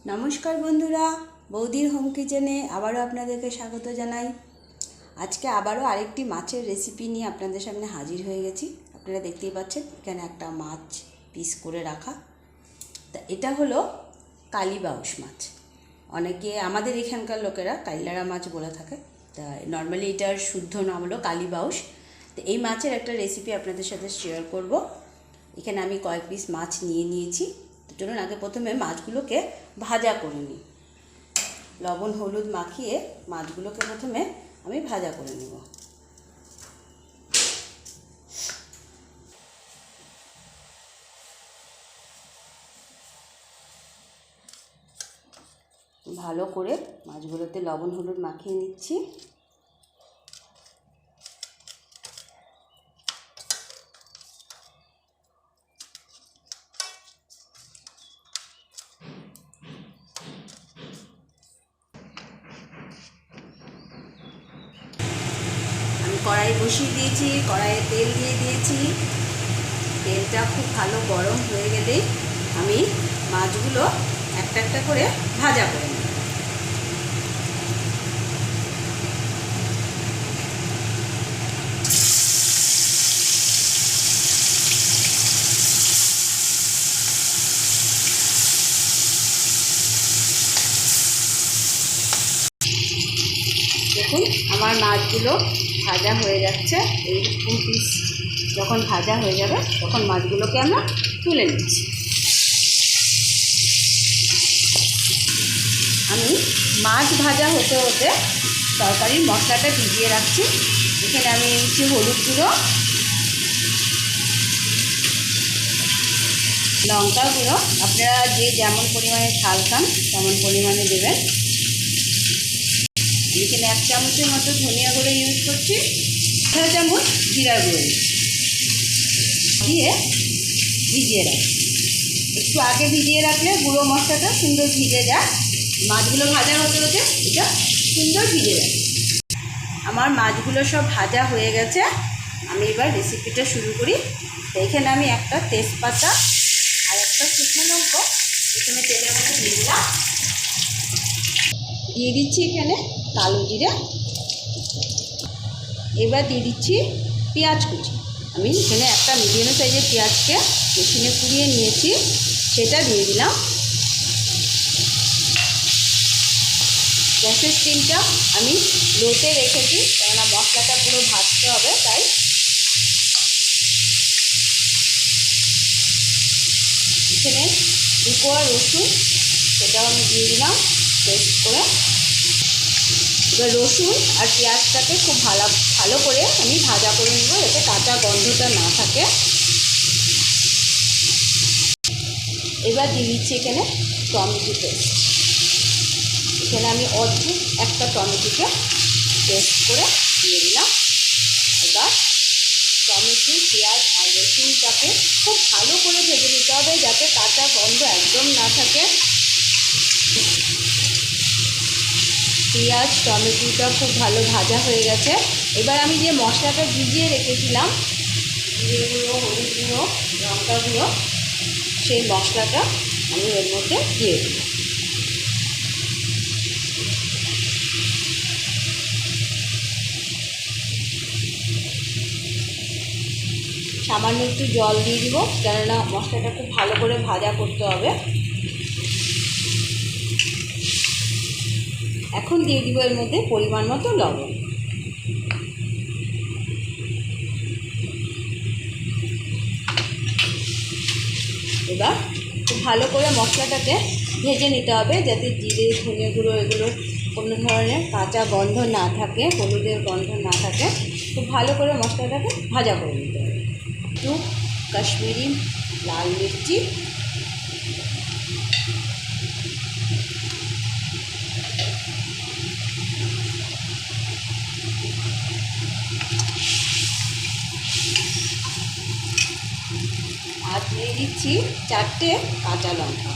নমস্কার বন্ধুরা, বৌদির হোম কিচেনে আবারও আপনাদেরকে স্বাগত জানাই। আজকে আবারও আরেকটি মাছের রেসিপি নিয়ে আপনাদের সামনে হাজির হয়ে গেছি। আপনারা দেখতেই পাচ্ছেন এখানে একটা মাছ পিস করে রাখা। তা এটা হলো কালীবাউস মাছ। অনেকে আমাদের এখানকার লোকেরা কাইলারা মাছ বলে থাকে। তা নর্মালি এটার শুদ্ধ নাম হলো কালীবাউস। তো এই মাছের একটা রেসিপি আপনাদের সাথে শেয়ার করব। এখানে আমি কয়েক পিস মাছ নিয়েছি। চলুন আগে প্রথমে মাছগুলোকে ভাজা করে নিই। লবণ হলুদ মাখিয়ে মাছগুলোকে প্রথমে আমি ভাজা করে নেব। ভালো করে মাছগুলোতে লবণ হলুদ মাখিয়ে নিচ্ছি। কড়াই বসিয়ে দিয়েছি, কড়াইয়ে তেল দিয়ে দিয়েছি। তেলটা খুব ভালো গরম হয়ে গেলেই আমি মাছগুলো একটা একটা করে ভাজা করে নেব। দেখুন আমার মাছগুলো ভাজা হয়ে যাচ্ছে। এই পিস যখন ভাজা হয়ে যাবে তখন মাছগুলোকে আমরা তুলে নিচ্ছি। আমি মাছ ভাজা হতে হতে তরকারির মশলাটা ভিজিয়ে রাখছি। এখানে আমি নিচ্ছি হলুদ গুঁড়ো, লঙ্কা গুঁড়ো, আপনারা যে যেমন পরিমাণে ঝাল খান তেমন পরিমাণে দেবেন। এখানে 1 চামচের মতো ধনিয়া গুঁড়ো ইউজ করছি, 1/2 চামচ জিরা গুঁড়ো দিয়ে ভিজিয়ে রাখছি। একটু আগে ভিজিয়ে রাখলে গুঁড়ো মশলাটা সুন্দর ভিজে যায়। মাছগুলো ভাজা হতে হতে এটা সুন্দর ভিজে যায়। আমার মাছগুলো সব ভাজা হয়ে গেছে। আমি এবার রেসিপিটা শুরু করি। তো এখানে আমি একটা তেজপাতা আর একটা শুকনো লঙ্কা এখানে তেলের মধ্যে দিয়ে দিলাম। দিয়ে দিচ্ছি এখানে কালো জিরে। এবার দিয়ে দিচ্ছি পেঁয়াজ কুচি। আমি এখানে একটা মিডিয়াম সাইজের পেঁয়াজকে মেশিনে পুড়িয়ে নিয়েছি, সেটা দিয়ে দিলাম। গ্যাসের স্টিমটা আমি লোতে রেখেছি, কেননা মশলাটা পুরো ভাজতে হবে তাই। এখানে 2 কোয়া রসুন, সেটাও আমি দিয়ে দিলাম পেস্ট করে। এবার রসুন আর পেঁয়াজটাকে খুব ভালো করে আমি ভাজা করে নেব, যাতে কাঁচা গন্ধটা না থাকে। এবার দিয়ে দিচ্ছি এখানে টমেটো পেস্ট। এখানে আমি অর্ধেক একটা টমেটোকে পেস্ট করে দিয়ে দিলাম। এবার টমেটো, পেঁয়াজ আর রসুনটাকে খুব ভালো করে ভেজে নিতে হবে, যাতে কাঁচা গন্ধ একদম না থাকে। পেঁয়াজ টমেটোটা খুব ভালো ভাজা হয়ে গেছে। এবার আমি যে মশলাটা ভিজিয়ে রেখেছিলাম, জিরে গুঁড়ো, হলুদ গুঁড়ো, লঙ্কা গুঁড়ো, সেই মশলাটা আমি এর মধ্যে দিয়ে দিই। সামান্য একটু জল দিয়ে দিব, কেননা মশলাটা খুব ভালো করে ভাজা করতে হবে। এখন দিয়ে দিব এর মধ্যে পরিমাণ মতো লবণ। এবার খুব ভালো করে মশলাটাকে ভেজে নিতে হবে, যাতে জিরে, ধনে গুঁড়ো এগুলো কোনো ধরনের কাঁচা গন্ধ না থাকে, হলুদের গন্ধ না থাকে। খুব ভালো করে মশলাটাকে ভাজা করে নিতে হবে। একটু কাশ্মীরি লাল মির্চি, আর দিয়ে দিচ্ছি 4টে কাঁচা লঙ্কা।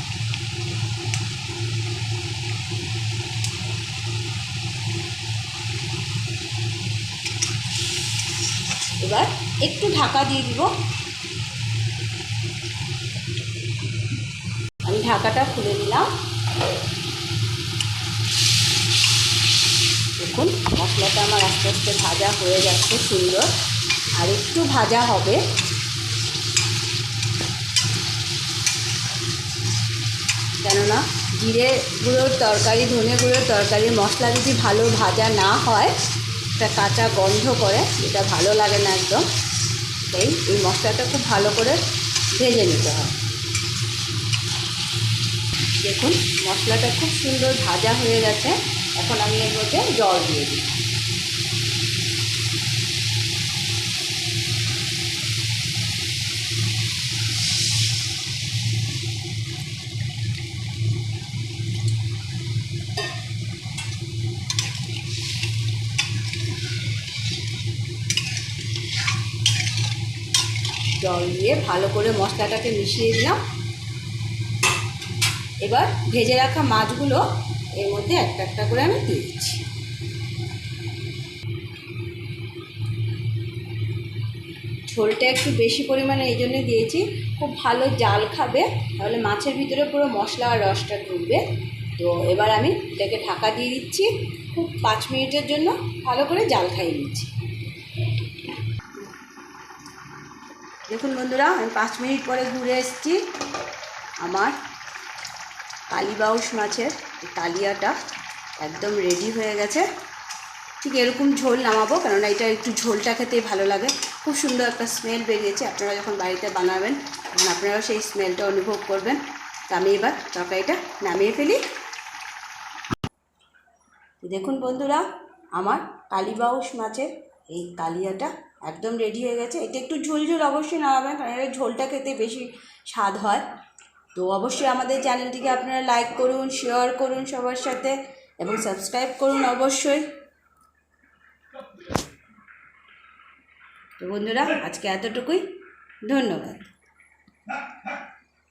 এবার একটু ঢাকা দিয়ে দিব। আমি ঢাকাটা খুলে নিলাম। দেখুন মশলাটা আমার আস্তে আস্তে ভাজা হয়ে যাচ্ছে সুন্দর, আর একটু ভাজা হবে। কেননা জিরে গুঁড়োর তরকারি, ধনে গুঁড়োর তরকারি মশলা যদি ভালো ভাজা না হয় একটা কাঁচা গন্ধ করে, যেটা ভালো লাগে না একদম। তাই এই মশলাটা খুব ভালো করে ভেজে নিতে হয়। দেখুন মশলাটা খুব সুন্দর ভাজা হয়ে গেছে। এখন আমি এর মধ্যে জল দিয়ে দিই। জল দিয়ে ভালো করে মশলাটাকে মিশিয়ে দিলাম। এবার ভেজে রাখা মাছগুলো এর মধ্যে একটা একটা করে আমি দিয়ে দিচ্ছি। ঝোলটা একটু বেশি পরিমাণে এই জন্যে দিয়েছি, খুব ভালো জাল খাবে, তাহলে মাছের ভিতরে পুরো মশলা আর রসটা ঢুকবে। তো এবার আমি এটাকে ঢাকা দিয়ে দিচ্ছি, খুব 5 মিনিটের জন্য ভালো করে জাল খাইয়ে নিচ্ছি। দেখুন বন্ধুরা, আমি 5 মিনিট পরে ঘুরে এসেছি। আমার কালীবাউস মাছের কালিয়াটা একদম রেডি হয়ে গেছে। ঠিক এরকম ঝোল নামাবো, কেননা এটা একটু ঝোলটা খেতেই ভালো লাগে। খুব সুন্দর একটা স্মেল বেরিয়েছে। আপনারা যখন বাড়িতে বানাবেন তখন আপনারাও সেই স্মেলটা অনুভব করবেন। তো আমি এবার তরকারিটা নামিয়ে ফেলি। দেখুন বন্ধুরা, আমার কালীবাউস মাছের এই কালিয়াটা একদম রেডি হয়ে গেছে। এটা একটু ঝোল অবশ্যই নামাবেন, কারণ এটা ঝোলটা খেতে বেশি স্বাদ হয়। তো অবশ্যই আমাদের চ্যানেলটিকে আপনারা লাইক করুন, শেয়ার করুন সবার সাথে, এবং সাবস্ক্রাইব করুন অবশ্যই। তো বন্ধুরা, আজকে এতটুকুই। ধন্যবাদ।